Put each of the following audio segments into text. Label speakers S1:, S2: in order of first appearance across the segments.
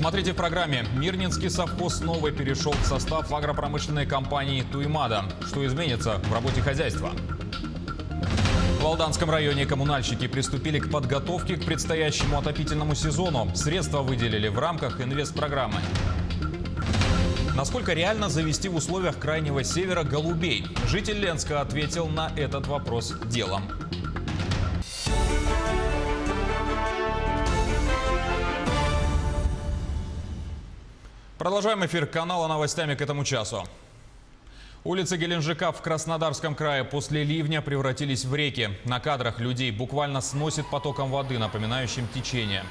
S1: Смотрите в программе. Мирнинский совхоз снова перешел в состав агропромышленной компании «Туймада». Что изменится в работе хозяйства? В Алданском районе коммунальщики приступили к подготовке к предстоящему отопительному сезону. Средства выделили в рамках инвестпрограммы. Насколько реально завести в условиях Крайнего Севера голубей? Житель Ленска ответил на этот вопрос делом. Продолжаем эфир канала новостями к этому часу. Улицы Геленджика в Краснодарском крае после ливня превратились в реки. На кадрах людей буквально сносит потоком воды, напоминающим течение.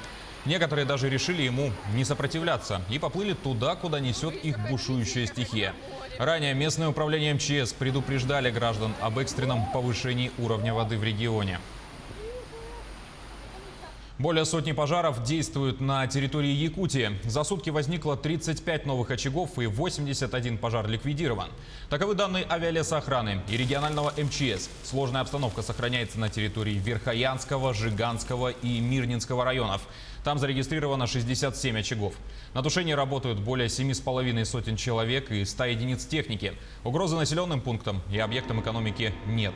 S1: Некоторые даже решили ему не сопротивляться и поплыли туда, куда несет их бушующая стихия. Ранее местное управление МЧС предупреждали граждан об экстренном повышении уровня воды в регионе. Более сотни пожаров действуют на территории Якутии. За сутки возникло 35 новых очагов и 81 пожар ликвидирован. Таковы данные авиалесоохраны и регионального МЧС. Сложная обстановка сохраняется на территории Верхоянского, Жиганского и Мирнинского районов. Там зарегистрировано 67 очагов. На тушении работают более 7,5 сотен человек и 100 единиц техники. Угрозы населенным пунктам и объектам экономики нет.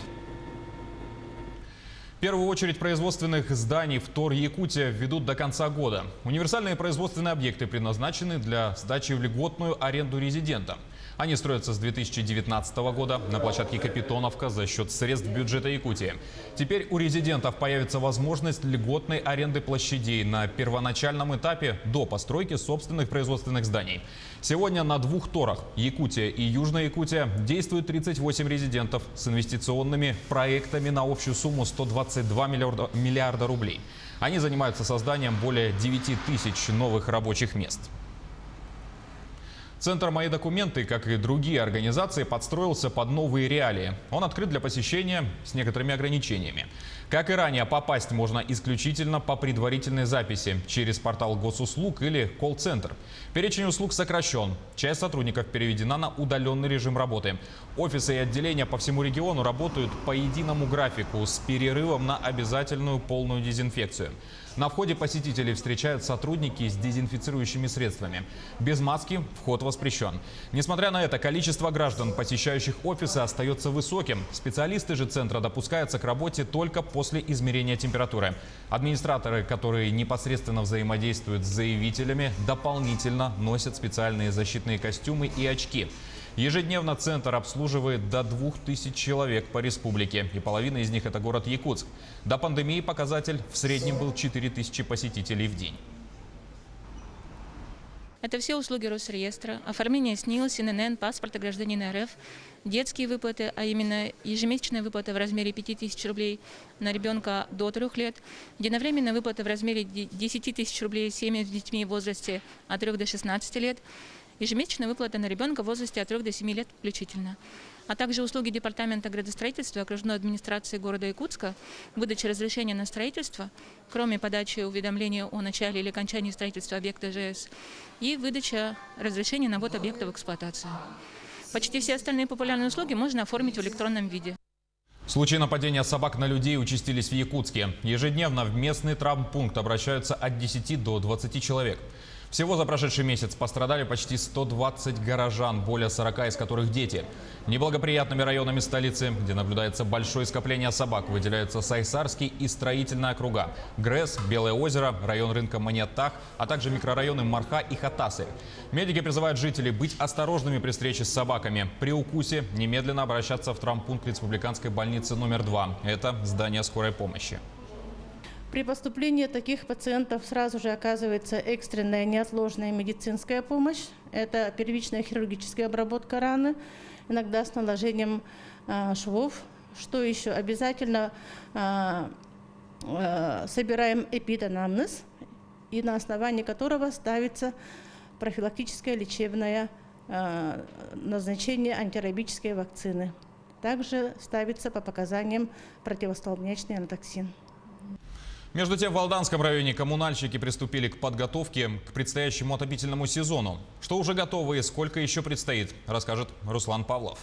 S1: В первую очередь производственных зданий в ТОР Якутия введут до конца года. Универсальные производственные объекты предназначены для сдачи в льготную аренду резидентам. Они строятся с 2019 года на площадке Капитоновка за счет средств бюджета Якутии. Теперь у резидентов появится возможность льготной аренды площадей на первоначальном этапе до постройки собственных производственных зданий. Сегодня на двух торах – Якутия и Южная Якутия – действует 38 резидентов с инвестиционными проектами на общую сумму 122 миллиарда рублей. Они занимаются созданием более 9 тысяч новых рабочих мест. Центр «Мои документы», как и другие организации, подстроился под новые реалии. Он открыт для посещения с некоторыми ограничениями. Как и ранее, попасть можно исключительно по предварительной записи через портал госуслуг или колл-центр. Перечень услуг сокращен. Часть сотрудников переведена на удаленный режим работы. Офисы и отделения по всему региону работают по единому графику с перерывом на обязательную полную дезинфекцию. На входе посетителей встречают сотрудники с дезинфицирующими средствами. Без маски вход воспрещен. Несмотря на это, количество граждан, посещающих офисы, остается высоким. Специалисты же центра допускаются к работе только после измерения температуры. Администраторы, которые непосредственно взаимодействуют с заявителями, дополнительно носят специальные защитные костюмы и очки. Ежедневно центр обслуживает до 2000 человек по республике, и половина из них – это город Якутск. До пандемии показатель в среднем был 4000 посетителей в день.
S2: Это все услуги Росреестра, оформление СНИЛС, ННН, паспорта гражданина РФ, детские выплаты, а именно ежемесячная выплата в размере 5000 рублей на ребенка до 3 лет, единовременная выплата в размере 10 тысяч рублей семьям с детьми в возрасте от 3 до 16 лет, ежемесячная выплата на ребенка в возрасте от 3 до 7 лет включительно. А также услуги Департамента градостроительства и окружной администрации города Якутска, выдача разрешения на строительство, кроме подачи уведомления о начале или окончании строительства объекта ЖС, и выдача разрешения на ввод объекта в эксплуатацию. Почти все остальные популярные услуги можно оформить в электронном виде.
S1: Случаи нападения собак на людей участились в Якутске. Ежедневно в местный травмпункт обращаются от 10 до 20 человек. Всего за прошедший месяц пострадали почти 120 горожан, более 40 из которых дети. Неблагоприятными районами столицы, где наблюдается большое скопление собак, выделяются Сайсарский и Строительная округа, ГРЭС, Белое озеро, район рынка Маньятах, а также микрорайоны Марха и Хатасы. Медики призывают жителей быть осторожными при встрече с собаками. При укусе немедленно обращаться в травмпункт республиканской больницы номер 2. Это здание скорой помощи.
S3: При поступлении таких пациентов сразу же оказывается экстренная неотложная медицинская помощь. Это первичная хирургическая обработка раны, иногда с наложением швов. Что еще? Обязательно собираем эпиданамнез, и на основании которого ставится профилактическое лечебное назначение антирабической вакцины. Также ставится по показаниям противостолбнячный анатоксин.
S1: Между тем, в Алданском районе коммунальщики приступили к подготовке к предстоящему отопительному сезону. Что уже готово и сколько еще предстоит, расскажет Руслан Павлов.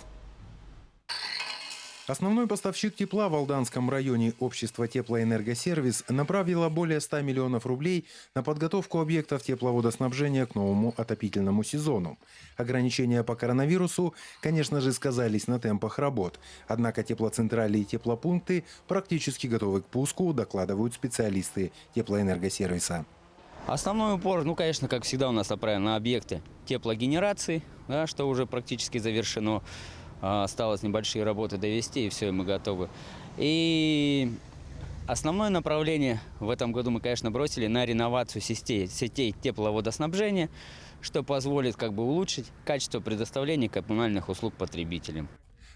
S4: Основной поставщик тепла в Алданском районе общество «Теплоэнергосервис» направило более 100 миллионов рублей на подготовку объектов тепловодоснабжения к новому отопительному сезону. Ограничения по коронавирусу, конечно же, сказались на темпах работ. Однако теплоцентрали и теплопункты практически готовы к пуску, докладывают специалисты «Теплоэнергосервиса».
S5: Основной упор, конечно, как всегда у нас направлен на объекты теплогенерации, да, что уже практически завершено. Осталось небольшие работы довести, и все, и мы готовы. И основное направление в этом году мы, конечно, бросили на реновацию сетей тепловодоснабжения, что позволит улучшить качество предоставления коммунальных услуг потребителям.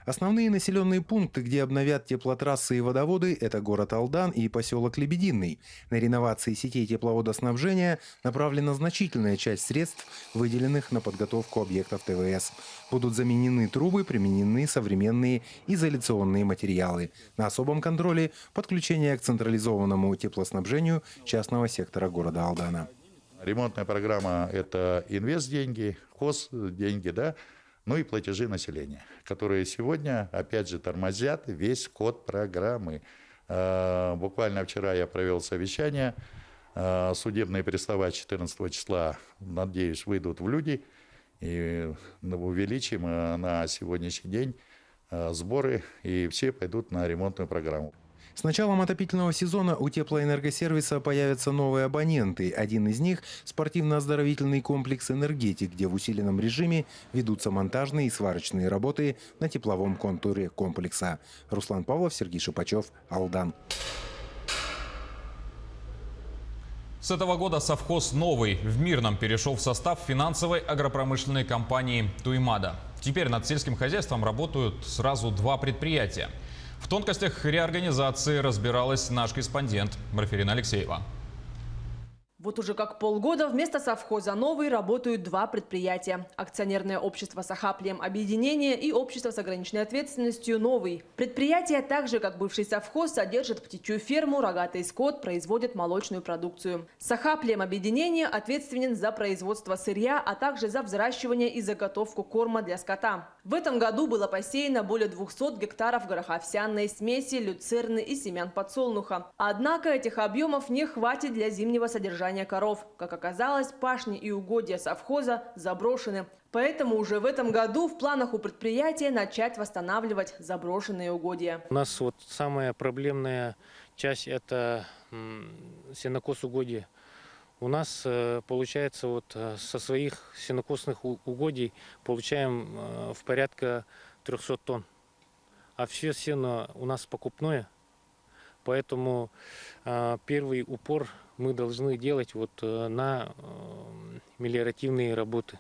S4: Основные населенные пункты, где обновят теплотрассы и водоводы, это город Алдан и поселок Лебединый. На реновации сетей тепловодоснабжения направлена значительная часть средств, выделенных на подготовку объектов ТВС. Будут заменены трубы, применены современные изоляционные материалы. На особом контроле подключение к централизованному теплоснабжению частного сектора города Алдана.
S6: Ремонтная программа – это инвестденьги, хозденьги, да? Ну и платежи населения, которые сегодня, опять же, тормозят весь ход программы. Буквально вчера я провел совещание. Судебные пристава 14 числа, надеюсь, выйдут в люди. И увеличим на сегодняшний день сборы, и все пойдут на ремонтную программу.
S4: С началом отопительного сезона у теплоэнергосервиса появятся новые абоненты. Один из них – спортивно-оздоровительный комплекс «Энергетик», где в усиленном режиме ведутся монтажные и сварочные работы на тепловом контуре комплекса. Руслан Павлов, Сергей Шипачев, Алдан.
S1: С этого года совхоз «Новый» в Мирном перешел в состав финансовой агропромышленной компании «Туймада». Теперь над сельским хозяйством работают сразу два предприятия. В тонкостях реорганизации разбиралась наш корреспондент Марферина Алексеева.
S7: Вот уже как полгода вместо совхоза «Новый» работают два предприятия. Акционерное общество «Сахаплием объединение» и общество с ограниченной ответственностью «Новый». Предприятие, так же как бывший совхоз, содержит птичью ферму, рогатый скот, производит молочную продукцию. «Сахаплием объединение» ответственен за производство сырья, а также за взращивание и заготовку корма для скота. В этом году было посеяно более 200 гектаров гороховсяной смеси, люцерны и семян подсолнуха. Однако этих объемов не хватит для зимнего содержания коров. Как оказалось, пашни и угодья совхоза заброшены. Поэтому уже в этом году в планах у предприятия начать восстанавливать заброшенные угодья.
S8: У нас самая проблемная часть – это сенокос угодья. У нас получается со своих сенокосных угодий получаем в порядка 300 тонн. А все сено у нас покупное. Поэтому первый упор мы должны делать на мелиоративные работы.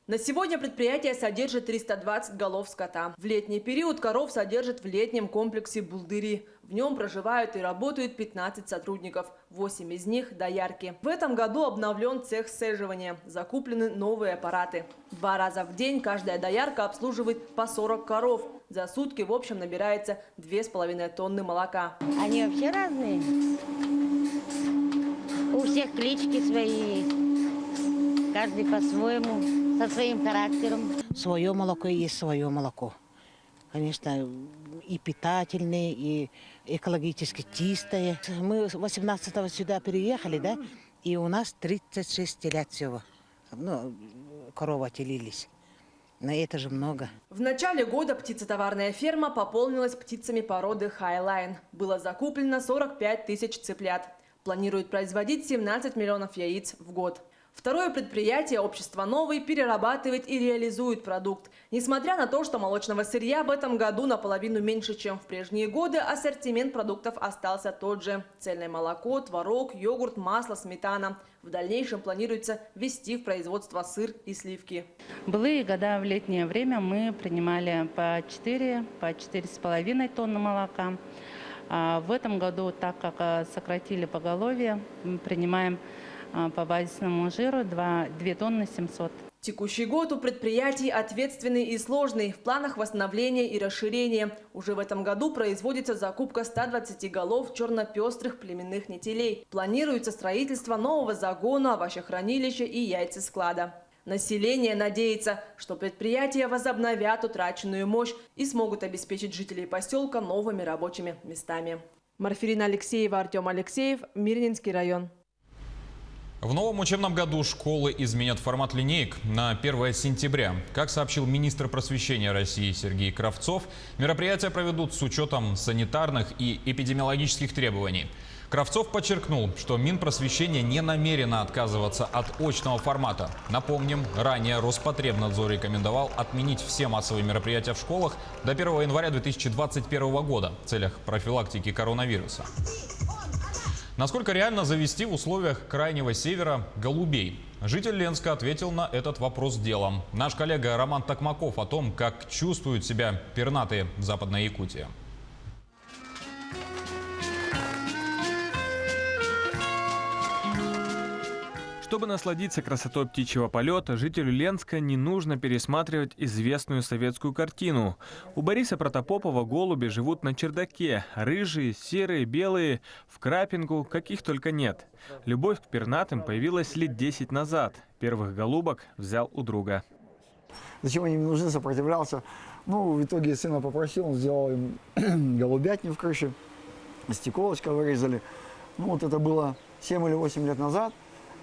S7: На сегодня предприятие содержит 320 голов скота. В летний период коров содержит в летнем комплексе «Булдыри». В нем проживают и работают 15 сотрудников, 8 из них – доярки. В этом году обновлен цех сцеживания, закуплены новые аппараты. 2 раза в день каждая доярка обслуживает по 40 коров. За сутки в общем набирается 2,5 тонны молока.
S9: Они вообще разные. У всех клички свои, каждый по-своему, со своим характером.
S10: Свое молоко и есть свое молоко. Конечно, и питательное, и экологически чистое. Мы 18-го сюда переехали, да, и у нас 36 телят всего. Коровы отелились. Но это же много.
S7: В начале года птицетоварная ферма пополнилась птицами породы Хайлайн. Было закуплено 45 тысяч цыплят. Планирует производить 17 миллионов яиц в год. Второе предприятие, общество «Новый», перерабатывает и реализует продукт. Несмотря на то, что молочного сырья в этом году наполовину меньше, чем в прежние годы, ассортимент продуктов остался тот же. Цельное молоко, творог, йогурт, масло, сметана. В дальнейшем планируется ввести в производство сыр и сливки.
S11: Былые года в летнее время мы принимали по 4,5 тонны молока. А в этом году, так как сократили поголовье, мы принимаем по базисному жиру 2 тонны 700.
S7: Текущий год у предприятий ответственный и сложный. В планах восстановления и расширения. Уже в этом году производится закупка 120 голов черно-пестрых племенных нетелей. Планируется строительство нового загона, овощехранилища и яйцесклада. Население надеется, что предприятия возобновят утраченную мощь и смогут обеспечить жителей поселка новыми рабочими местами. Марфирина Алексеева, Артем Алексеев, Мирнинский район.
S1: В новом учебном году школы изменят формат линеек на 1 сентября. Как сообщил министр просвещения России Сергей Кравцов, мероприятия проведут с учетом санитарных и эпидемиологических требований. Кравцов подчеркнул, что Минпросвещение не намерено отказываться от очного формата. Напомним, ранее Роспотребнадзор рекомендовал отменить все массовые мероприятия в школах до 1 января 2021 года в целях профилактики коронавируса. Насколько реально завести в условиях Крайнего Севера голубей? Житель Ленска ответил на этот вопрос делом. Наш коллега Роман Токмаков о том, как чувствуют себя пернатые в Западной Якутии.
S12: Чтобы насладиться красотой птичьего полета, жителю Ленска не нужно пересматривать известную советскую картину. У Бориса Протопопова голуби живут на чердаке. Рыжие, серые, белые, в крапинку, каких только нет. Любовь к пернатым появилась лет 10 назад. Первых голубок взял у друга.
S13: Зачем они мне нужны, сопротивлялся. Ну, в итоге сына попросил, он сделал им голубятню в крыше. Стеколочка вырезали. Ну, вот это было 7 или 8 лет назад.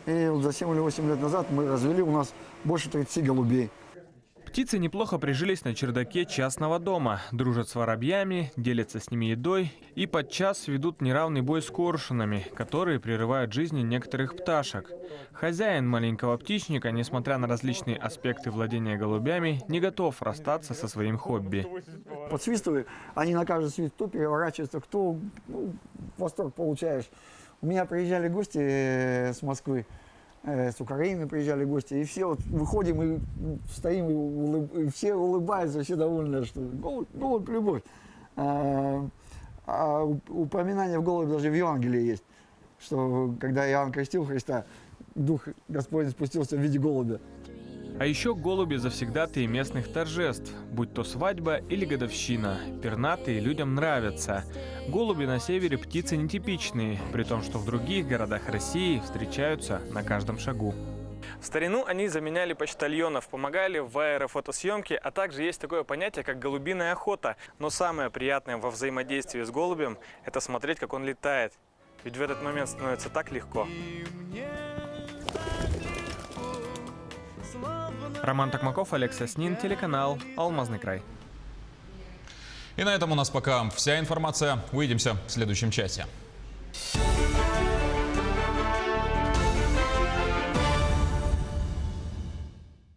S13: И вот за 7 или 8 лет назад мы развели у нас больше 30 голубей.
S12: Птицы неплохо прижились на чердаке частного дома. Дружат с воробьями, делятся с ними едой и подчас ведут неравный бой с коршунами, которые прерывают жизни некоторых пташек. Хозяин маленького птичника, несмотря на различные аспекты владения голубями, не готов расстаться со своим хобби.
S13: Подсвистывали, они на каждый свист то переворачиваются, кто восторг получаешь. У меня приезжали гости с Москвы, с Украины приезжали гости, и все вот выходим и стоим, и все улыбаются, все довольны, что голубь любовь. А упоминание в голубе даже в Евангелии есть, что когда Иоанн крестил Христа, Дух Господень спустился в виде голубя.
S12: А еще голуби завсегдатые местных торжеств, будь то свадьба или годовщина. Пернатые людям нравятся. Голуби на севере птицы нетипичные, при том, что в других городах России встречаются на каждом шагу. В старину они заменяли почтальонов, помогали в аэрофотосъемке, а также есть такое понятие, как голубиная охота. Но самое приятное во взаимодействии с голубем – это смотреть, как он летает. Ведь в этот момент становится так легко. Роман Токмаков, Олег Соснин, телеканал «Алмазный край».
S1: И на этом у нас пока вся информация. Увидимся в следующем часе.